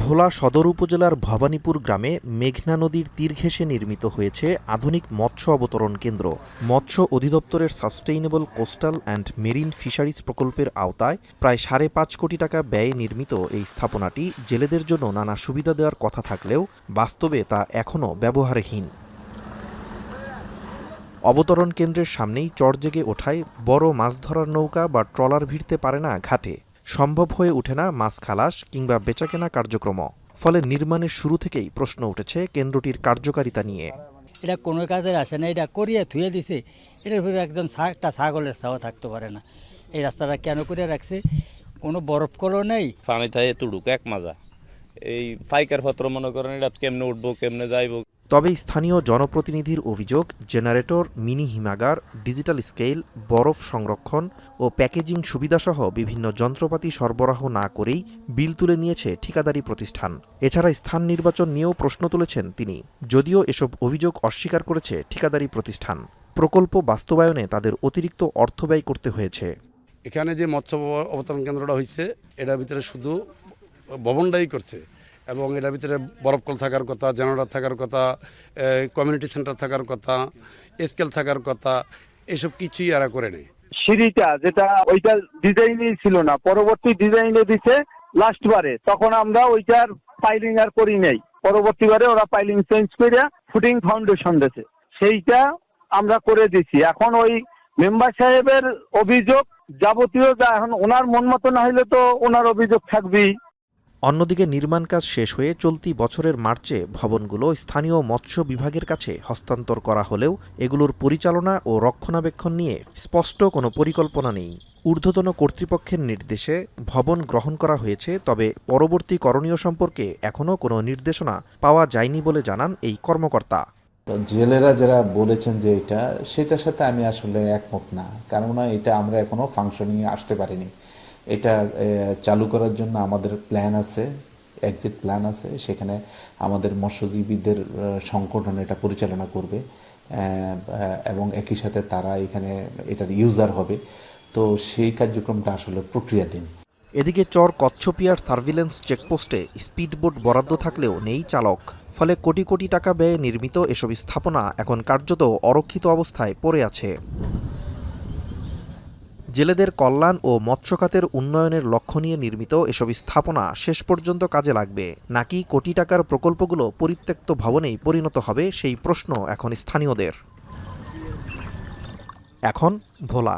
ভোলা সদর উপজেলার ভবানীপুর গ্রামে মেঘনা নদীর তীর ঘেঁষে নির্মিত হয়েছে আধুনিক মৎস্য অবতরণ কেন্দ্র। মৎস্য অধিদপ্তরের sustainable coastal and marine fisheries প্রকল্পের আওতায় প্রায় ৫.৫ কোটি টাকা ব্যয়ে নির্মিত এই স্থাপনাটি জেলেদের জন্য নানা সুবিধা দেওয়ার কথা থাকলেও বাস্তবে তা এখনও ব্যবহারহীন। অবতরণ কেন্দ্রের সামনেই চর জেগে ওঠায় বড় মাছ ধরার নৌকা বা ট্রলার ভিড়তে পারে না ঘাটে। সম্ভব হয়ে ওঠে না মাছ খালাস কিংবা বেচাকেনা কার্যক্রম। ফলে নির্মাণের শুরু থেকেই প্রশ্ন উঠেছে কেন্দ্রটির কার্যকারিতা নিয়ে। এটা কোনো কাজের আসে না, এটা করিয়ে থুয়ে দিছে। এটার ভিতরে একজন একটা ছাগলের ছাও থাকতে পারে না। এই রাস্তাটা কেন করে রাখছে? কোনো বরফ কলও নেই। পানি থাকে তুড়ুক এক মাজা, এই পাইকার পত্র মনে করেন এটা কেমনে উঠবো কেমনে যাইবো। তবে স্থানীয় জনপ্রতিনিধির অভিযোগ, জেনারেটর, মিনি হিমাগার, ডিজিটাল স্কেল, বরফ সংরক্ষণ ও প্যাকেজিং সুবিধাসহ বিভিন্ন যন্ত্রপাতি সরবরাহ না করেই বিল তুলে নিয়েছে ঠিকাদারি প্রতিষ্ঠান। এছাড়া স্থান নির্বাচন নিয়েও প্রশ্ন তুলেছেন তিনি, যদিও এসব অভিযোগ অস্বীকার করেছে ঠিকাদারি প্রতিষ্ঠান। প্রকল্প বাস্তবায়নে তাদের অতিরিক্ত অর্থ ব্যয় করতে হয়েছে। এখানে যে মৎস্য অবতরণ কেন্দ্রটা হয়েছে এটার ভিতরে শুধু ভবনটাই করছে, এবং এটার ভিতরে বরফকল থাকার কথা, জেনারেটর থাকার কথা, কমিউনিটি সেন্টার থাকার কথা, স্কেল থাকার কথা, এসব কিছুই এরা করে নেই। সিঁড়িটা যেটা ওইটা ডিজাইনই ছিল না, পরবর্তী ডিজাইনে দিছে লাস্টবারে, তখন আমরা ওইটার পাইলিং আর করি নাই। পরবর্তীবারে ওরা পাইলিং চেঞ্জ করে ফুটিং ফাউন্ডেশন দিয়েছে, সেইটা আমরা করে দিছি। এখন ওই মেম্বার সাহেবের অভিযোগ যাবতীয় যা, এখন ওনার মন মতো না হইলে তো ওনার অভিযোগ থাকবেই। অন্যদিকে নির্মাণ কাজ শেষ হয়ে চলতি বছরের মার্চে ভবনগুলো স্থানীয় মৎস্য বিভাগের কাছে হস্তান্তর করা হলেও এগুলোর পরিচালনা ও রক্ষণাবেক্ষণ নিয়ে স্পষ্ট কোনো পরিকল্পনা নেই। ঊর্ধ্বতন কর্তৃপক্ষের নির্দেশে ভবন গ্রহণ করা হয়েছে, তবে পরবর্তী করণীয় সম্পর্কে এখনও কোনো নির্দেশনা পাওয়া যায়নি বলে জানান এই কর্মকর্তা। জেলেরা যারা বলেছেন যে এটা, সেটার সাথে আমি আসলে একমত না, কেননা এটা আমরা এখনো ফাংশনিংয়ে আসতে পারিনি। এটা চালু করার জন্য আমাদের প্ল্যান আছে, এক্সিট প্ল্যান আছে, সেখানে আমাদের মৎস্যজীবীদের সংগঠন এটা পরিচালনা করবে এবং একই সাথে তারা এখানে এটার ইউজার হবে। তো সেই কার্যক্রমটা আসলে প্রক্রিয়াধীন। এদিকে চর কচ্ছপিয়ার সার্ভিলেন্স চেকপোস্টে স্পিডবোট বরাদ্দ থাকলেও নেই চালক। ফলে কোটি কোটি টাকা ব্যয়ে নির্মিত এসব স্থাপনা এখন কার্যত অরক্ষিত অবস্থায় পড়ে আছে। জেলেদের কল্যাণ ও মৎস্যখাতের উন্নয়নের লক্ষ্য নিয়ে নির্মিত এসব স্থাপনা শেষ পর্যন্ত কাজে লাগবে নাকি কোটি টাকার প্রকল্পগুলো পরিত্যক্ত ভবনেই পরিণত হবে, সেই প্রশ্ন এখন স্থানীয়দের। এখন ভোলা।